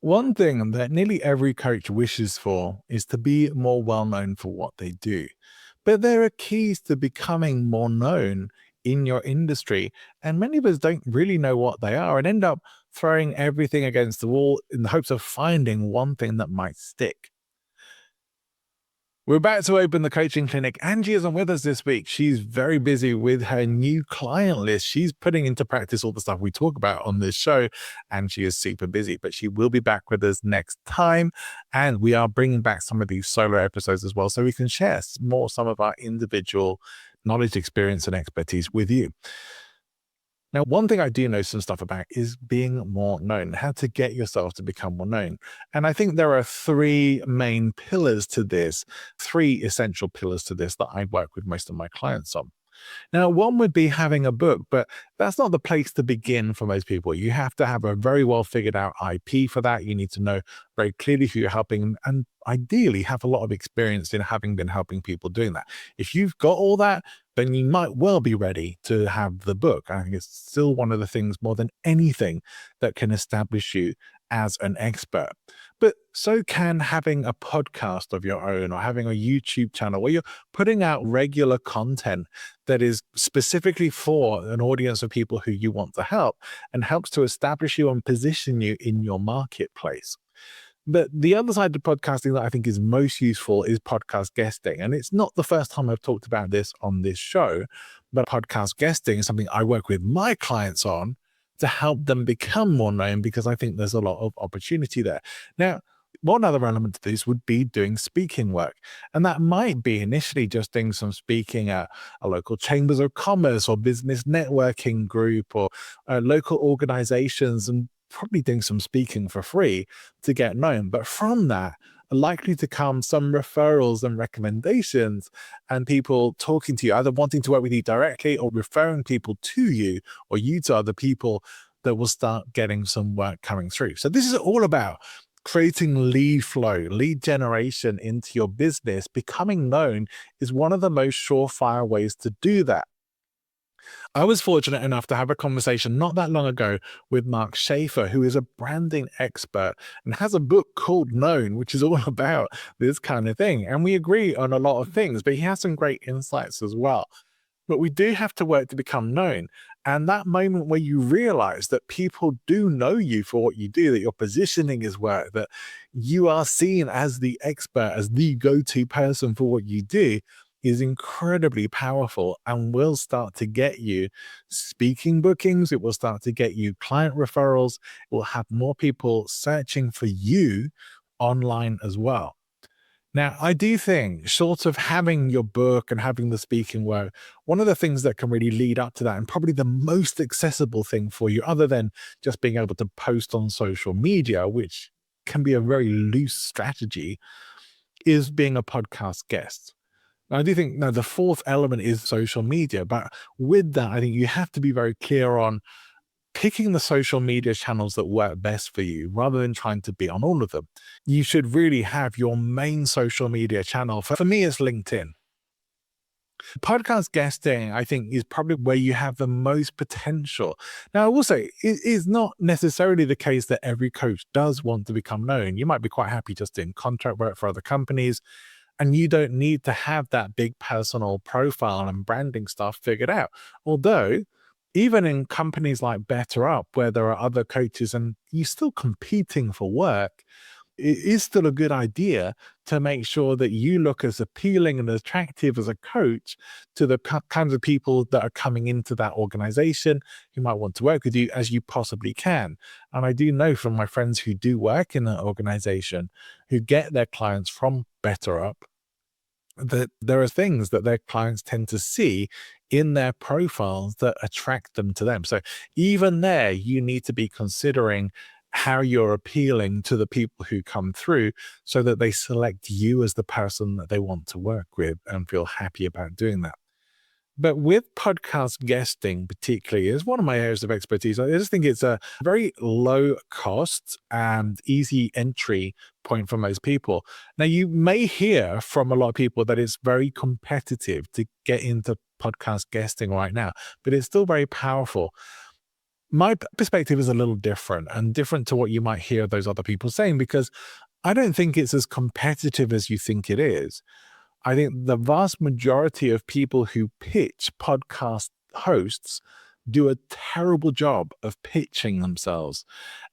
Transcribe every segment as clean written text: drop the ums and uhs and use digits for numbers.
One thing that nearly every coach wishes for is to be more well known for what they do. But there are keys to becoming more known in your industry, and many of us don't really know what they are and end up throwing everything against the wall in the hopes of finding one thing that might stick. We're about to open the coaching clinic. Angie isn't with us this week. She's very busy with her new client list. She's putting into practice all the stuff we talk about on this show, and she is super busy, but she will be back with us next time. And we are bringing back some of these solo episodes as well, so we can share some of our individual knowledge, experience, and expertise with you. Now, one thing I do know some stuff about is being more known, how to get yourself to become more known. And I think there are three main pillars to this, three essential pillars to this that I work with most of my clients on. Now, one would be having a book, but that's not the place to begin for most people. You have to have a very well figured out IP for that. You need to know very clearly who you're helping and ideally have a lot of experience in having been helping people doing that. If you've got all that, then you might well be ready to have the book. I think it's still one of the things more than anything that can establish you as an expert. But so can having a podcast of your own or having a YouTube channel where you're putting out regular content that is specifically for an audience of people who you want to help and helps to establish you and position you in your marketplace. But the other side of podcasting that I think is most useful is podcast guesting. And it's not the first time I've talked about this on this show, but podcast guesting is something I work with my clients on to help them become more known because I think there's a lot of opportunity there. Now, one other element to this would be doing speaking work. And that might be initially just doing some speaking at a local chambers of commerce or business networking group or local organizations and probably doing some speaking for free to get known. But from that, are likely to come some referrals and recommendations and people talking to you, either wanting to work with you directly or referring people to you or you to other people that will start getting some work coming through. So this is all about creating lead flow, lead generation into your business. Becoming known is one of the most surefire ways to do that. I was fortunate enough to have a conversation not that long ago with Mark Schaefer, who is a branding expert and has a book called Known, which is all about this kind of thing. And we agree on a lot of things, but he has some great insights as well. But we do have to work to become known. And that moment where you realize that people do know you for what you do, that your positioning is work, that you are seen as the expert, as the go-to person for what you do, is incredibly powerful and will start to get you speaking bookings. It will start to get you client referrals. It will have more people searching for you online as well. Now, I do think, short of having your book and having the speaking work, one of the things that can really lead up to that, and probably the most accessible thing for you, other than just being able to post on social media, which can be a very loose strategy, is being a podcast guest. I do think the fourth element is social media, but with that, I think you have to be very clear on picking the social media channels that work best for you rather than trying to be on all of them. You should really have your main social media channel. For me, it's LinkedIn. Podcast guesting, I think, is probably where you have the most potential. Now, I will say it is not necessarily the case that every coach does want to become known. You might be quite happy just doing contract work for other companies, and you don't need to have that big personal profile and branding stuff figured out. Although, even in companies like BetterUp, where there are other coaches and you're still competing for work, it is still a good idea to make sure that you look as appealing and attractive as a coach to the kinds of people that are coming into that organization who might want to work with you as you possibly can. And I do know from my friends who do work in that organization who get their clients from BetterUp that there are things that their clients tend to see in their profiles that attract them to them. So even there, you need to be considering how you're appealing to the people who come through so that they select you as the person that they want to work with and feel happy about doing that. But with podcast guesting, particularly, is one of my areas of expertise. I just think it's a very low cost and easy entry point for most people. Now, you may hear from a lot of people that it's very competitive to get into podcast guesting right now, but it's still very powerful. My perspective is a little different and different to what you might hear those other people saying, because I don't think it's as competitive as you think it is. I think the vast majority of people who pitch podcast hosts do a terrible job of pitching themselves.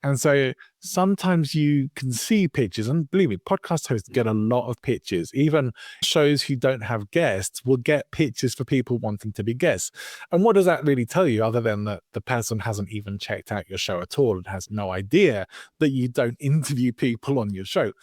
And so sometimes you can see pitches, and believe me, podcast hosts get a lot of pitches. Even shows who don't have guests will get pitches for people wanting to be guests. And what does that really tell you, other than that the person hasn't even checked out your show at all and has no idea that you don't interview people on your show?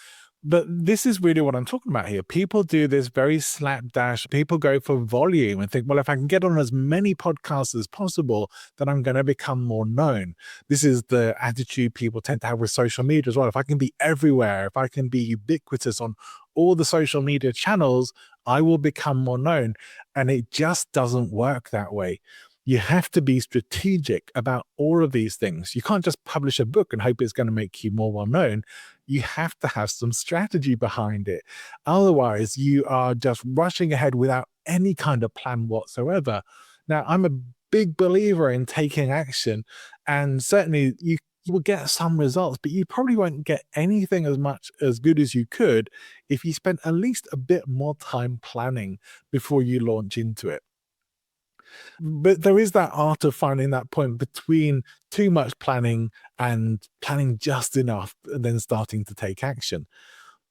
But this is really what I'm talking about here. People do this very slapdash. People go for volume and think, well, if I can get on as many podcasts as possible, then I'm going to become more known. This is the attitude people tend to have with social media as well. If I can be everywhere, if I can be ubiquitous on all the social media channels, I will become more known. And it just doesn't work that way. You have to be strategic about all of these things. You can't just publish a book and hope it's going to make you more well known. You have to have some strategy behind it. Otherwise, you are just rushing ahead without any kind of plan whatsoever. Now, I'm a big believer in taking action, and certainly you will get some results, but you probably won't get anything as much as good as you could if you spent at least a bit more time planning before you launch into it. But there is that art of finding that point between too much planning and planning just enough and then starting to take action.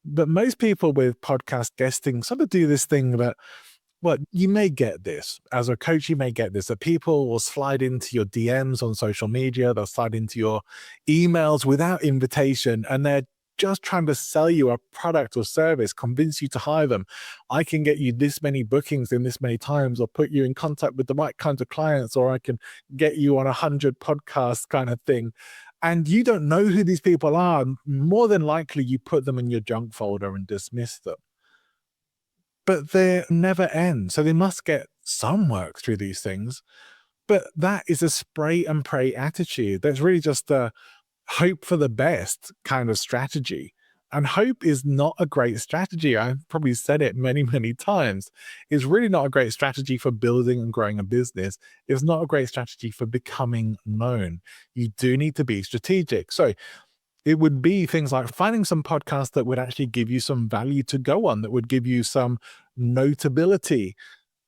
But most people with podcast guesting sort of do this thing that, well, you may get this as a coach, you may get this, that people will slide into your DMs on social media, they'll slide into your emails without invitation, and they're just trying to sell you a product or service, convince you to hire them. I can get you this many bookings in this many times, or put you in contact with the right kinds of clients, or I can get you on 100 podcasts kind of thing. And you don't know who these people are. More than likely, you put them in your junk folder and dismiss them. But they never end. So they must get some work through these things. But that is a spray and pray attitude. That's really just a hope for the best kind of strategy. And hope is not a great strategy. I've probably said it many, many times. It's really not a great strategy for building and growing a business. It's not a great strategy for becoming known. You do need to be strategic. So it would be things like finding some podcasts that would actually give you some value to go on, that would give you some notability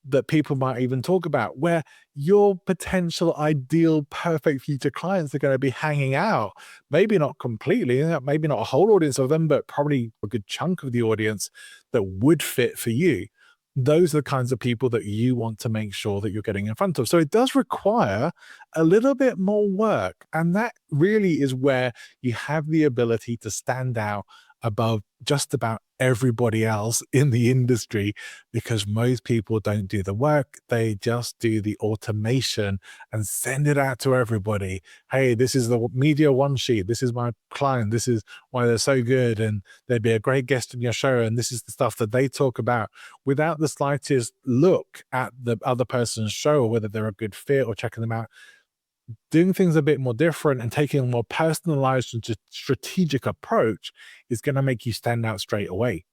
that people might even talk about, where your potential ideal perfect future clients are going to be hanging out. Maybe not completely, maybe not a whole audience of them, but probably a good chunk of the audience that would fit for you. Those are the kinds of people that you want to make sure that you're getting in front of. So it does require a little bit more work. And that really is where you have the ability to stand out above just about everybody else in the industry, because most people don't do the work. They just do the automation and send it out to everybody. Hey, this is the media one sheet. This is my client. This is why they're so good. And they'd be a great guest in your show. And this is the stuff that they talk about, without the slightest look at the other person's show or whether they're a good fit or checking them out. Doing things a bit more different and taking a more personalized and strategic approach is going to make you stand out straight away.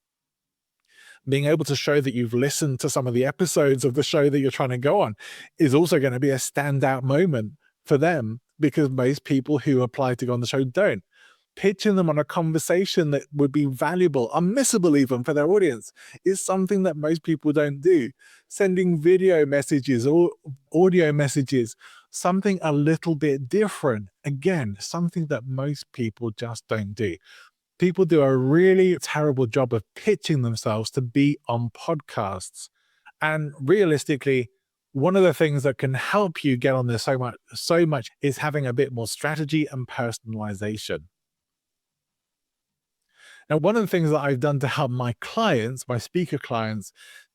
Being able to show that you've listened to some of the episodes of the show that you're trying to go on is also going to be a standout moment for them, because most people who apply to go on the show don't. Pitching them on a conversation that would be valuable, unmissable even for their audience, is something that most people don't do. Sending video messages or audio messages, something a little bit different. Again, something that most people just don't do. People do a really terrible job of pitching themselves to be on podcasts. And realistically, one of the things that can help you get on there so much is having a bit more strategy and personalization. Now, one of the things that I've done to help my clients, my speaker clients,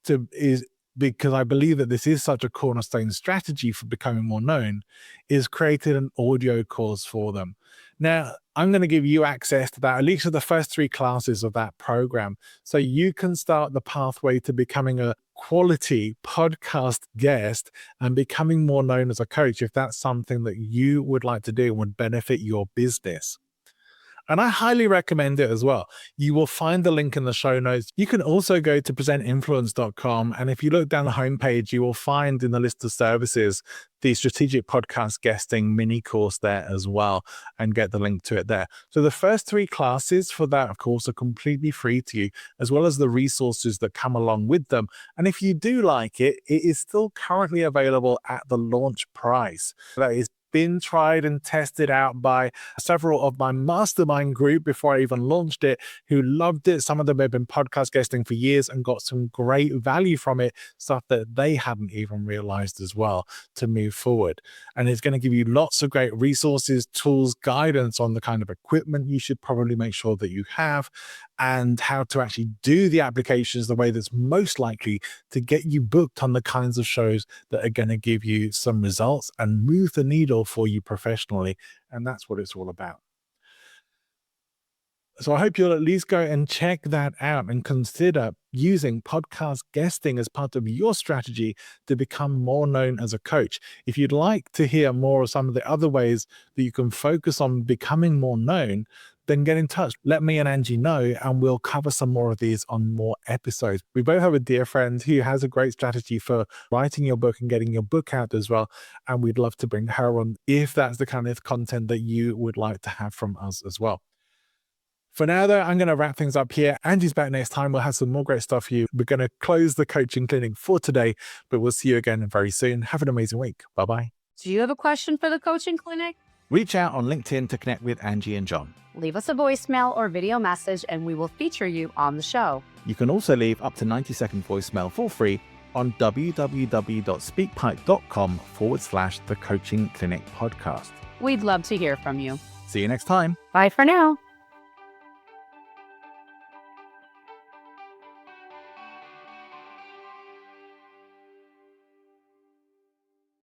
is, because I believe that this is such a cornerstone strategy for becoming more known, is created an audio course for them. Now, I'm going to give you access to that, at least to the first 3 classes of that program, so you can start the pathway to becoming a quality podcast guest and becoming more known as a coach, if that's something that you would like to do and would benefit your business. And I highly recommend it as well. You will find the link in the show notes. You can also go to presentinfluence.com. And if you look down the homepage, you will find in the list of services the strategic podcast guesting mini course there as well, and get the link to it there. So the first 3 classes for that, of course, are completely free to you, as well as the resources that come along with them. And if you do like it, it is still currently available at the launch price. That is been tried and tested out by several of my mastermind group before I even launched it, who loved it. Some of them have been podcast guesting for years and got some great value from it, stuff that they hadn't even realized as well, to move forward. And it's going to give you lots of great resources, tools, guidance on the kind of equipment you should probably make sure that you have, and how to actually do the applications the way that's most likely to get you booked on the kinds of shows that are going to give you some results and move the needle for you professionally. And that's what it's all about. So I hope you'll at least go and check that out and consider using podcast guesting as part of your strategy to become more known as a coach. If you'd like to hear more of some of the other ways that you can focus on becoming more known, then get in touch. Let me and Angie know, and we'll cover some more of these on more episodes. We both have a dear friend who has a great strategy for writing your book and getting your book out as well. And we'd love to bring her on if that's the kind of content that you would like to have from us as well. For now, though, I'm going to wrap things up here. Angie's back next time. We'll have some more great stuff for you. We're going to close the coaching clinic for today, but we'll see you again very soon. Have an amazing week. Bye-bye. Do you have a question for the coaching clinic? Reach out on LinkedIn to connect with Angie and John. Leave us a voicemail or video message and we will feature you on the show. You can also leave up to 90-second voicemail for free on www.speakpipe.com/the Coaching Clinic podcast. We'd love to hear from you. See you next time. Bye for now.